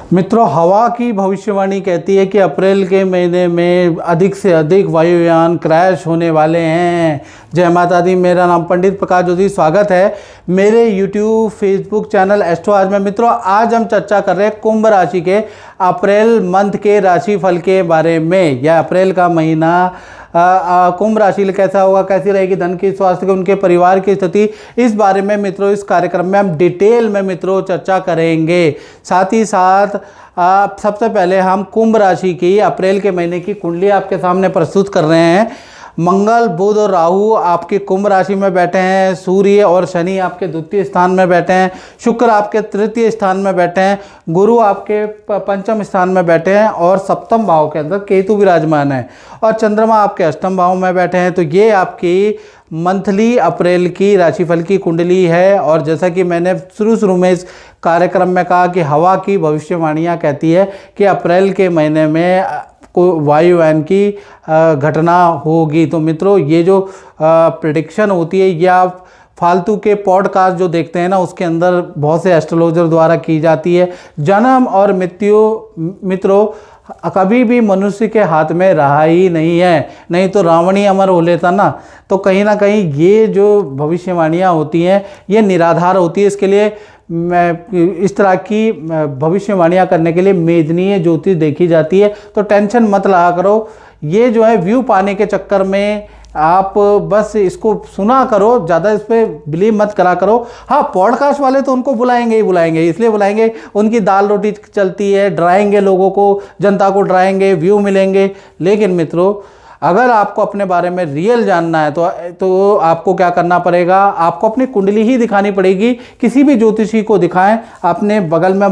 मित्रों, हवा की भविष्यवाणी कहती है कि अप्रैल के महीने में अधिक से अधिक वायुयान क्रैश होने वाले हैं। जय माता दी। मेरा नाम पंडित प्रकाश जोशी। स्वागत है मेरे यूट्यूब फेसबुक चैनल एस्ट्रो आज में। मित्रों, आज हम चर्चा कर रहे हैं कुंभ राशि के अप्रैल मंथ के राशिफल के बारे में। यह अप्रैल का महीना कुंभ राशि कैसा होगा, कैसी रहेगी धन की, स्वास्थ्य की, उनके परिवार की स्थिति, इस बारे में मित्रों इस कार्यक्रम में हम डिटेल में मित्रों चर्चा करेंगे। साथ ही साथ सबसे पहले हम कुंभ राशि की अप्रैल के महीने की कुंडली आपके सामने प्रस्तुत कर रहे हैं। मंगल, बुध और राहु आपके कुंभ राशि में बैठे हैं। सूर्य और शनि आपके द्वितीय स्थान में बैठे हैं। शुक्र आपके तृतीय स्थान में बैठे हैं। गुरु आपके पंचम स्थान में बैठे हैं और सप्तम भाव के अंदर केतु विराजमान है और चंद्रमा आपके अष्टम भाव में बैठे हैं। तो ये आपकी मंथली अप्रैल की राशिफल की कुंडली है। और जैसा कि मैंने शुरू में इस कार्यक्रम में कहा कि हवा की भविष्यवाणियाँ कहती है कि अप्रैल के महीने में को वायुयान की घटना होगी। तो मित्रों, ये जो प्रेडिक्शन होती है या फालतू के पॉडकास्ट जो देखते हैं ना, उसके अंदर बहुत से एस्ट्रोलॉजर द्वारा की जाती है। जन्म और मृत्यु मित्रों कभी भी मनुष्य के हाथ में रहा ही नहीं है, नहीं तो रावण ही अमर हो लेता ना। तो कहीं ना कहीं ये जो भविष्यवाणियाँ होती हैं ये निराधार होती है। इसके लिए इस तरह की भविष्यवाणियाँ करने के लिए मेदनीय ज्योतिष देखी जाती है। तो टेंशन मत लगा करो। ये जो है व्यू पाने के चक्कर में आप बस इसको सुना करो, ज़्यादा इस पर बिलीव मत करा करो। हाँ, पॉडकास्ट वाले तो उनको बुलाएंगे ही बुलाएंगे, इसलिए बुलाएंगे उनकी दाल रोटी चलती है, डराएंगे लोगों को, जनता को डराएंगे, व्यू मिलेंगे। लेकिन मित्रों, अगर आपको अपने बारे में रियल जानना है तो आपको क्या करना पड़ेगा, आपको अपनी कुंडली ही दिखानी पड़ेगी। किसी भी ज्योतिषी को दिखाएं, अपने बगल में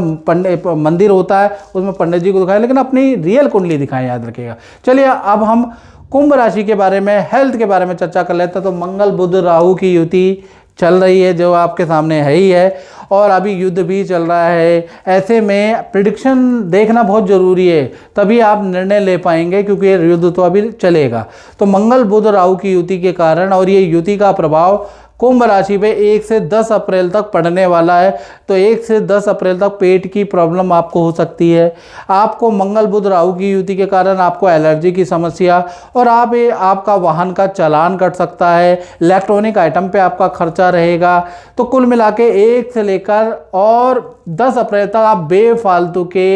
मंदिर होता है उसमें पंडित जी को दिखाएं, लेकिन अपनी रियल कुंडली दिखाएं, याद रखिएगा। चलिए अब हम कुंभ राशि के बारे में, हेल्थ के बारे में चर्चा कर लेते हैं। तो मंगल बुध राहु की युति चल रही है जो आपके सामने है ही है, और अभी युद्ध भी चल रहा है। ऐसे में प्रिडिक्शन देखना बहुत ज़रूरी है, तभी आप निर्णय ले पाएंगे, क्योंकि युद्ध तो अभी चलेगा। तो मंगल बुध राहु की युति के कारण, और ये युति का प्रभाव कुंभ राशि पे 1 से 10 अप्रैल तक पड़ने वाला है। तो 1 से 10 अप्रैल तक पेट की प्रॉब्लम आपको हो सकती है। आपको मंगल बुध राहु की युति के कारण आपको एलर्जी की समस्या, और आपका वाहन का चालान कट सकता है, इलेक्ट्रॉनिक आइटम पे आपका खर्चा रहेगा। तो कुल मिला के 1 से लेकर और 10 अप्रैल तक आप बेफालतू के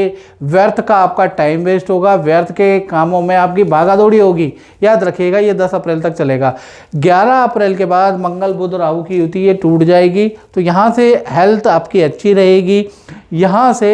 व्यर्थ का आपका टाइम वेस्ट होगा, व्यर्थ के कामों में आपकी भागा दौड़ी होगी। याद रखिएगा, ये 10 अप्रैल तक चलेगा। 11 अप्रैल के बाद मंगल बुध राहु की युति ये टूट जाएगी। तो यहाँ से हेल्थ आपकी अच्छी रहेगी। यहाँ से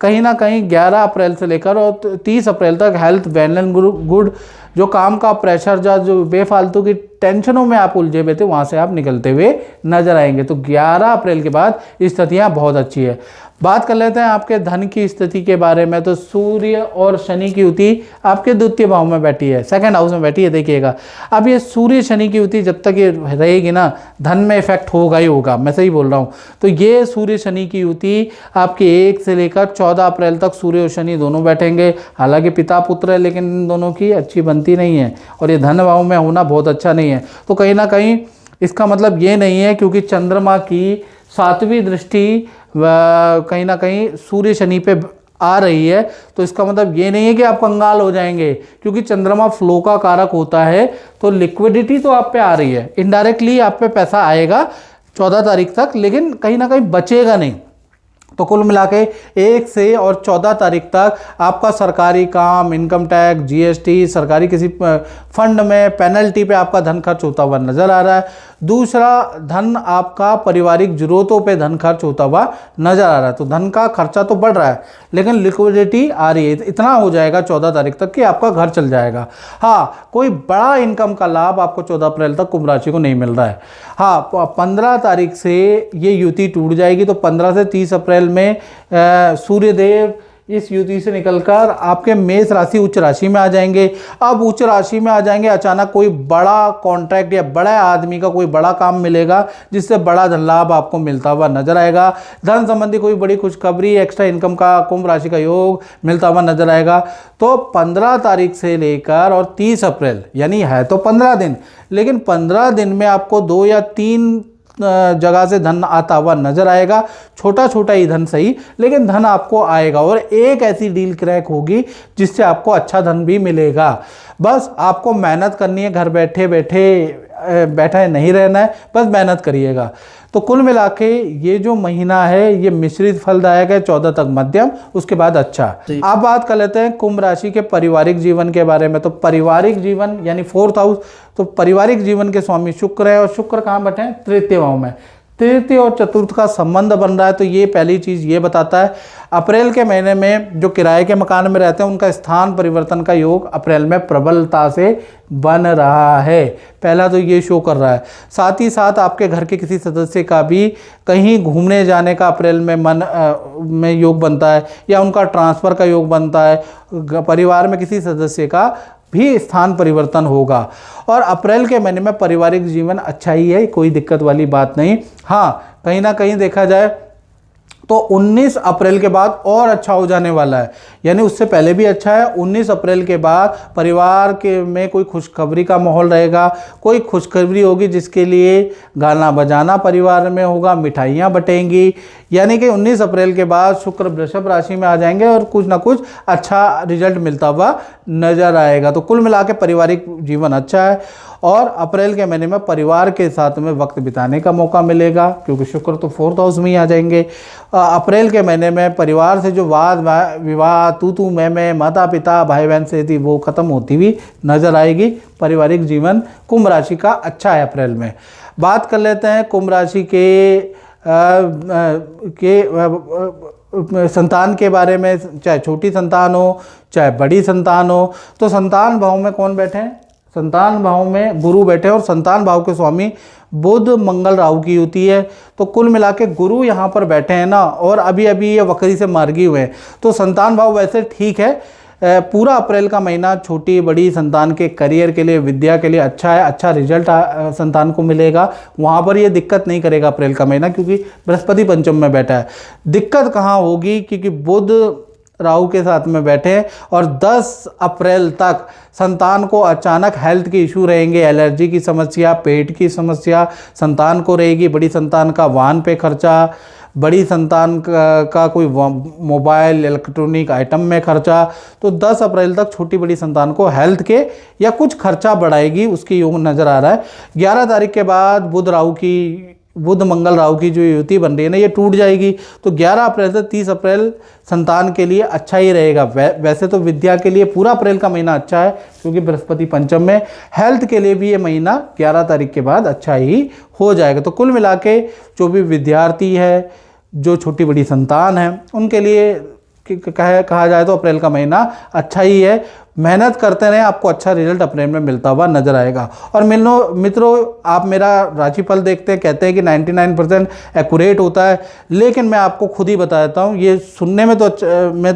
कहीं ना कहीं 11 अप्रैल से लेकर और 30 अप्रैल तक हेल्थ वेल एंड गुड। जो काम का प्रेशर, जो बेफालतू की टेंशनों में आप उलझे हुए थे, वहाँ से आप निकलते हुए नजर आएंगे। तो 11 अप्रैल के बाद स्थितियाँ बहुत अच्छी है। बात कर लेते हैं आपके धन की स्थिति के बारे में। तो सूर्य और शनि की युति आपके द्वितीय भाव में बैठी है, सेकंड हाउस में बैठी है। देखिएगा, अब ये सूर्य शनि की युति जब तक ये रहेगी ना, धन में इफेक्ट होगा ही होगा, मैं सही बोल रहा हूँ। तो ये सूर्य शनि की युति आपके 1 से लेकर 14 अप्रैल तक सूर्य और शनि दोनों बैठेंगे। हालांकि पिता पुत्र है, लेकिन इन दोनों की अच्छी बनती नहीं है, और ये धन भाव में होना बहुत अच्छा नहीं है। तो कहीं ना कहीं इसका मतलब ये नहीं है, क्योंकि चंद्रमा की 7वीं दृष्टि कहीं ना कहीं सूर्य शनि पे आ रही है। तो इसका मतलब ये नहीं है कि आप कंगाल हो जाएंगे, क्योंकि चंद्रमा फ्लो का कारक होता है। तो लिक्विडिटी तो आप पे आ रही है, इनडायरेक्टली आप पे पैसा आएगा 14 तारीख तक, लेकिन कहीं ना कहीं बचेगा नहीं। तो कुल मिला के 1 से और 14 तारीख तक आपका सरकारी काम, इनकम टैक्स, जीएसटी, सरकारी किसी फंड में पेनल्टी पे आपका धन खर्च होता हुआ नजर आ रहा है। दूसरा, धन आपका पारिवारिक जरूरतों पे धन खर्च होता हुआ नजर आ रहा है। तो धन का खर्चा तो बढ़ रहा है, लेकिन लिक्विडिटी आ रही है। इतना हो जाएगा 14 तारीख तक कि आपका घर चल जाएगा। हाँ, कोई बड़ा इनकम का लाभ आपको 14 अप्रैल तक कुंभ राशि को नहीं मिल रहा है। हाँ, 15 तारीख से ये युति टूट जाएगी। तो 15 से 30 अप्रैल में सूर्यदेव इस युति से निकलकर आपके मेष राशि उच्च राशि में आ जाएंगे। अब उच्च राशि में आ जाएंगे, अचानक कोई बड़ा कॉन्ट्रैक्ट या बड़ा आदमी का कोई बड़ा काम मिलेगा, जिससे बड़ा धन लाभ आपको मिलता हुआ नजर आएगा। धन संबंधी कोई बड़ी खुशखबरी, एक्स्ट्रा इनकम का कुंभ राशि का योग मिलता हुआ नजर आएगा। तो 15 तारीख से लेकर और 30 अप्रैल, यानी है तो 15 दिन, लेकिन 15 दिन में आपको 2 या 3 जगह से धन आता हुआ नजर आएगा। छोटा छोटा ही धन सही, लेकिन धन आपको आएगा। और एक ऐसी डील क्रैक होगी जिससे आपको अच्छा धन भी मिलेगा। बस आपको मेहनत करनी है, घर बैठे बैठे नहीं रहना है, बस मेहनत करिएगा। तो कुल मिला के ये जो महीना है ये मिश्रित फलदायक है, 14 तक मध्यम, उसके बाद अच्छा। अब बात कर लेते हैं कुंभ राशि के पारिवारिक जीवन के बारे में। तो पारिवारिक जीवन यानी 4th हाउस, तो पारिवारिक जीवन के स्वामी शुक्र है, और शुक्र कहाँ बैठे हैं? तृतीय भाव में। तृतीय और चतुर्थ का संबंध बन रहा है, तो ये पहली चीज ये बताता है। अप्रैल के महीने में जो किराए के मकान में रहते हैं उनका स्थान परिवर्तन का योग अप्रैल में प्रबलता से बन रहा है। पहला तो ये शो कर रहा है। साथ ही साथ आपके घर के किसी सदस्य का भी कहीं घूमने जाने का अप्रैल में में योग बनता है, या उनका ट्रांसफर का योग बनता है। परिवार में किसी सदस्य का भी स्थान परिवर्तन होगा। और अप्रैल के महीने में पारिवारिक जीवन अच्छा ही है, कोई दिक्कत वाली बात नहीं। हाँ, कहीं ना कहीं देखा जाए तो 19 अप्रैल के बाद और अच्छा हो जाने वाला है, यानी उससे पहले भी अच्छा है। 19 अप्रैल के बाद परिवार के में कोई खुशखबरी का माहौल रहेगा, कोई खुशखबरी होगी जिसके लिए गाना बजाना परिवार में होगा, मिठाइयाँ बटेंगी। यानी कि 19 अप्रैल के बाद शुक्र वृषभ राशि में आ जाएंगे और कुछ ना कुछ अच्छा रिजल्ट मिलता हुआ नजर आएगा। तो कुल मिला के पारिवारिक जीवन अच्छा है, और अप्रैल के महीने में परिवार के साथ में वक्त बिताने का मौका मिलेगा, क्योंकि शुक्र तो 4th हाउस में ही आ जाएंगे। अप्रैल के महीने में परिवार से जो वाद विवाद, तू मैं माता पिता भाई बहन से थी, वो खत्म होती हुई नजर आएगी। पारिवारिक जीवन कुंभ राशि का अच्छा है अप्रैल में। बात कर लेते हैं कुंभ राशि के संतान के बारे में, चाहे छोटी संतान हो चाहे बड़ी संतान हो। तो संतान भाव में कौन बैठे हैं? संतान भाव में गुरु बैठे, और संतान भाव के स्वामी बुध मंगल राहु की युति है। तो कुल मिला के गुरु यहाँ पर बैठे हैं ना, और अभी अभी ये वक्री से मार्गी हुए हैं, तो संतान भाव वैसे ठीक है। पूरा अप्रैल का महीना छोटी बड़ी संतान के करियर के लिए, विद्या के लिए अच्छा है। अच्छा रिजल्ट संतान को मिलेगा, वहाँ पर ये दिक्कत नहीं करेगा अप्रैल का महीना, क्योंकि बृहस्पति पंचम में बैठा है। दिक्कत कहाँ होगी? क्योंकि बुध राहु के साथ में बैठे हैं, और 10 अप्रैल तक संतान को अचानक हेल्थ के इशू रहेंगे। एलर्जी की समस्या, पेट की समस्या संतान को रहेगी। बड़ी संतान का वाहन पे खर्चा, बड़ी संतान का कोई मोबाइल इलेक्ट्रॉनिक आइटम में खर्चा। तो 10 अप्रैल तक छोटी बड़ी संतान को हेल्थ के या कुछ खर्चा बढ़ाएगी, उसकी योग नज़र आ रहा है। 11 तारीख के बाद बुध मंगल राहु की जो युति बन रही है ना, ये टूट जाएगी। तो 11 अप्रैल से 30 अप्रैल संतान के लिए अच्छा ही रहेगा। वैसे तो विद्या के लिए पूरा अप्रैल का महीना अच्छा है, क्योंकि बृहस्पति पंचम में। हेल्थ के लिए भी ये महीना 11 तारीख के बाद अच्छा ही हो जाएगा। तो कुल मिला के जो भी विद्यार्थी है, जो छोटी बड़ी संतान है, उनके लिए कहा जाए तो अप्रैल का महीना अच्छा ही है। मेहनत करते रहें, आपको अच्छा रिजल्ट अप्रैल में मिलता हुआ नजर आएगा। और मित्रों, आप मेरा राशिफल देखते हैं, कहते हैं कि 99% एक्यूरेट होता है, लेकिन मैं आपको खुद ही बता देता हूँ, ये सुनने में तो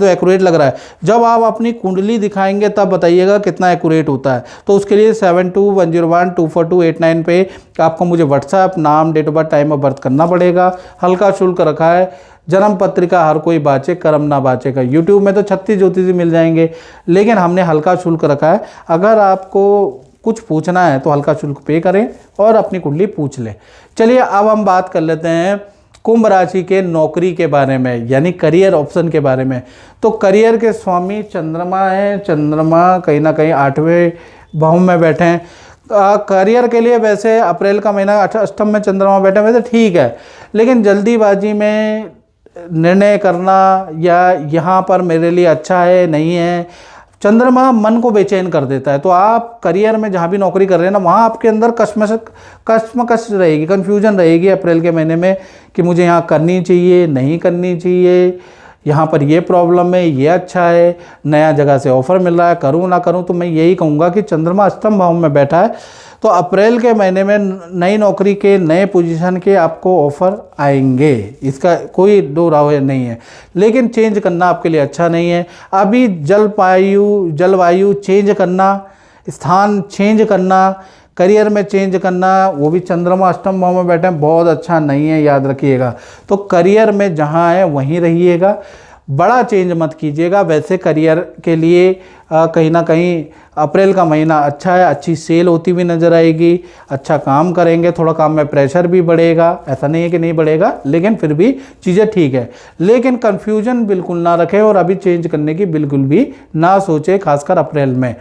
एक्यूरेट लग रहा है। जब आप अपनी कुंडली दिखाएंगे तब बताइएगा कितना एक्यूरेट होता है। तो उसके लिए 7210124289 पे आपको मुझे व्हाट्सएप, नाम, date of birth, time of birth करना पड़ेगा। हल्का शुल्क रखा है। जन्म पत्रिका हर कोई बाचे, कर्म ना बाचे का। यूट्यूब में तो 36 ज्योतिषी मिल जाएंगे, लेकिन हमने हल्का शुल्क रखा है। अगर आपको कुछ पूछना है तो हल्का शुल्क पे करें और अपनी कुंडली पूछ लें। चलिए अब हम बात कर लेते हैं कुंभ राशि के नौकरी के बारे में, यानी करियर ऑप्शन के बारे में। तो करियर के स्वामी चंद्रमा हैं। चंद्रमा कहीं ना कहीं 8वें भाव में बैठे हैं। करियर के लिए वैसे अप्रैल का महीना अष्टम में चंद्रमा बैठे वैसे ठीक है, लेकिन जल्दीबाजी में निर्णय करना या यहाँ पर मेरे लिए अच्छा है नहीं है, चंद्रमा मन को बेचैन कर देता है। तो आप करियर में जहाँ भी नौकरी कर रहे हैं ना, वहाँ आपके अंदर कश्मकश रहेगी, कन्फ्यूजन रहेगी अप्रैल के महीने में कि मुझे यहाँ करनी चाहिए नहीं करनी चाहिए, यहाँ पर ये प्रॉब्लम है, ये अच्छा है, नया जगह से ऑफ़र मिल रहा है, करूँ ना करूँ। तो मैं यही कहूँगा कि चंद्रमा अष्टम भाव में बैठा है, तो अप्रैल के महीने में नई नौकरी के नए पोजीशन के आपको ऑफ़र आएंगे, इसका कोई दो राय नहीं है। लेकिन चेंज करना आपके लिए अच्छा नहीं है। अभी जलवायु चेंज करना, स्थान चेंज करना, करियर में चेंज करना, वो भी चंद्रमा अष्टम भाव में बैठे हैं, बहुत अच्छा नहीं है, याद रखिएगा। तो करियर में जहाँ है वहीं रहिएगा। बड़ा चेंज मत कीजिएगा। वैसे करियर के लिए कहीं ना कहीं अप्रैल का महीना अच्छा है, अच्छी सेल होती हुई नज़र आएगी, अच्छा काम करेंगे, थोड़ा काम में प्रेशर भी बढ़ेगा, ऐसा नहीं है कि नहीं बढ़ेगा, लेकिन फिर भी चीज़ें ठीक है। लेकिन कन्फ्यूजन बिल्कुल ना रखें और अभी चेंज करने की बिल्कुल भी ना सोचें, खासकर अप्रैल में।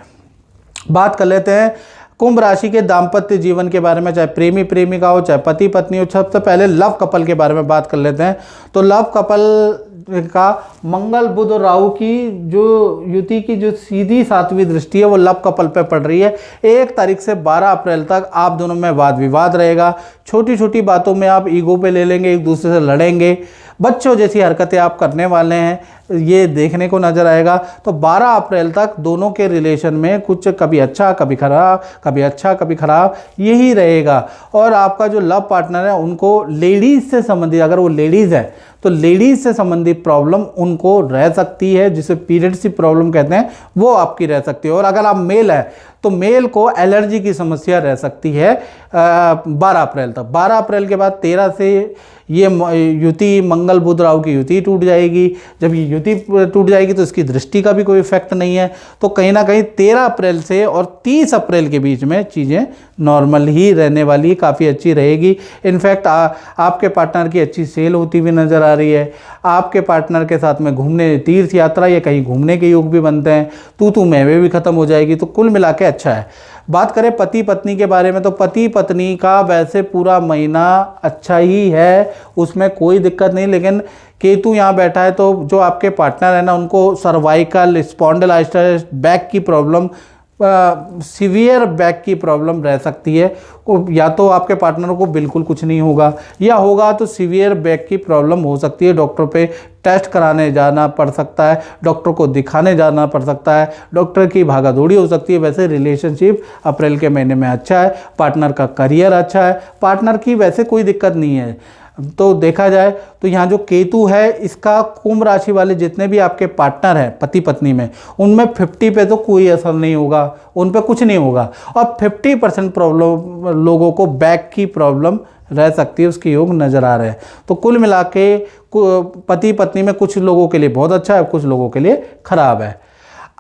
बात कर लेते हैं कुंभ राशि के दाम्पत्य जीवन के बारे में, चाहे प्रेमी प्रेमिका हो, चाहे पति पत्नी हो। सबसे पहले लव कपल के बारे में बात कर लेते हैं। तो लव कपल का मंगल बुध और राहु की जो युति की जो सीधी 7वीं दृष्टि है वो लव कपल पे पड़ रही है। 1 तारीख से 12 अप्रैल तक आप दोनों में वाद विवाद रहेगा। छोटी छोटी बातों में आप ईगो पे ले लेंगे, एक दूसरे से लड़ेंगे, बच्चों जैसी हरकतें आप करने वाले हैं, ये देखने को नज़र आएगा। तो 12 अप्रैल तक दोनों के रिलेशन में कुछ कभी अच्छा कभी खराब, कभी अच्छा कभी खराब, यही रहेगा। और आपका जो लव पार्टनर है उनको लेडीज़ से संबंधित, अगर वो लेडीज़ है तो लेडीज़ से संबंधित प्रॉब्लम उनको रह सकती है, जिसे पीरियड्स की प्रॉब्लम कहते हैं, वो आपकी रह सकती है। और अगर आप मेल है तो मेल को एलर्जी की समस्या रह सकती है 12 अप्रैल तक। 12 अप्रैल के बाद 13 से ये युति मंगल बुध राहु की युति टूट जाएगी। जब ये युति टूट जाएगी तो इसकी दृष्टि का भी कोई इफेक्ट नहीं है। तो कहीं ना कहीं 13 अप्रैल से और 30 अप्रैल के बीच में चीज़ें नॉर्मल ही रहने वाली, काफ़ी अच्छी रहेगी। इनफैक्ट आपके पार्टनर की अच्छी सेल होती हुई नज़र आ रही है। आपके पार्टनर के साथ में घूमने, तीर्थ यात्रा या कहीं घूमने के योग भी बनते हैं। तू मैं भी ख़त्म हो जाएगी। तो कुल मिला के अच्छा है। बात करें पति पत्नी के बारे में, तो पति पत्नी का वैसे पूरा महीना अच्छा ही है, उसमें कोई दिक्कत नहीं। लेकिन केतु यहाँ बैठा है तो जो आपके पार्टनर है ना, उनको सर्वाइकल स्पॉन्डिलाइटिस, बैक की प्रॉब्लम, सीवियर बैक की प्रॉब्लम रह सकती है। या तो आपके पार्टनर को बिल्कुल कुछ नहीं होगा, या होगा तो सीवियर बैक की प्रॉब्लम हो सकती है। डॉक्टर पे टेस्ट कराने जाना पड़ सकता है, डॉक्टर को दिखाने जाना पड़ सकता है, डॉक्टर की भागादौड़ी हो सकती है। वैसे रिलेशनशिप अप्रैल के महीने में अच्छा है, पार्टनर का करियर अच्छा है, पार्टनर की वैसे कोई दिक्कत नहीं है। तो देखा जाए तो यहाँ जो केतु है इसका कुंभ राशि वाले जितने भी आपके पार्टनर हैं पति पत्नी में, उनमें 50 पे तो कोई असर नहीं होगा, उन पे कुछ नहीं होगा। और 50% प्रॉब्लम लोगों को बैक की प्रॉब्लम रह सकती है, उसके योग नज़र आ रहे हैं। तो कुल मिला के पति पत्नी में कुछ लोगों के लिए बहुत अच्छा है, कुछ लोगों के लिए खराब है।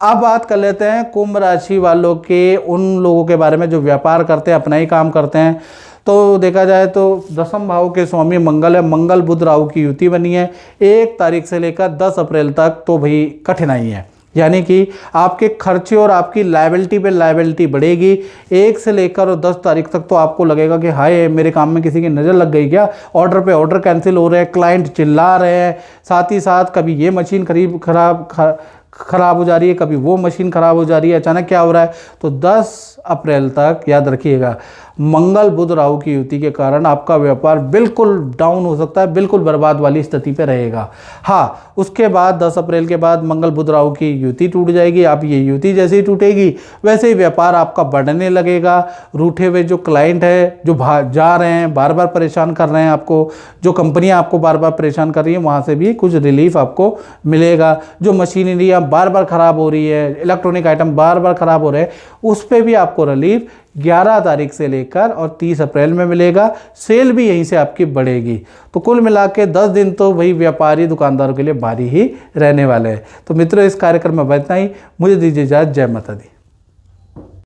अब बात कर लेते हैं कुंभ राशि वालों के, उन लोगों के बारे में जो व्यापार करते हैं, अपना ही काम करते हैं। तो देखा जाए तो 10वें भाव के स्वामी मंगल है, मंगल बुध राहु की युति बनी है। 1 तारीख से लेकर 10 अप्रैल तक तो भाई कठिनाई है, यानी कि आपके खर्चे और आपकी लायबिलिटी पे लायबिलिटी बढ़ेगी। 1 से लेकर और 10 तारीख तक तो आपको लगेगा कि हाय मेरे काम में किसी की नज़र लग गई क्या, ऑर्डर पे ऑर्डर कैंसिल हो रहे हैं, क्लाइंट चिल्ला रहे हैं, साथ ही साथ कभी ये मशीन खराब हो जा रही है, कभी वो मशीन खराब हो जा रही है, अचानक क्या हो रहा है। तो 10 अप्रैल तक याद रखिएगा मंगल बुध राहु की युति के कारण आपका व्यापार बिल्कुल डाउन हो सकता है, बिल्कुल बर्बाद वाली स्थिति पे रहेगा। हाँ, उसके बाद 10 अप्रैल के बाद मंगल बुध राहु की युति टूट जाएगी। आप ये युति जैसे ही टूटेगी वैसे ही व्यापार आपका बढ़ने लगेगा। रूठे हुए जो क्लाइंट है, जो जा रहे हैं, बार बार परेशान कर रहे हैं आपको, जो कंपनियां आपको बार बार परेशान कर रही हैं, वहाँ से भी कुछ रिलीफ आपको मिलेगा। जो मशीनरी बार बार ख़राब हो रही है, इलेक्ट्रॉनिक आइटम बार बार ख़राब हो रहे हैं, उस पर भी आपको रिलीफ 11 तारीख से लेकर और 30 अप्रैल में मिलेगा। सेल भी यहीं से आपकी बढ़ेगी। तो कुल मिला के 10 दिन तो वही व्यापारी दुकानदारों के लिए भारी ही रहने वाले हैं। तो मित्रों, इस कार्यक्रम में इतना ही। मुझे दीजिए इजाज़त। जय माता दी।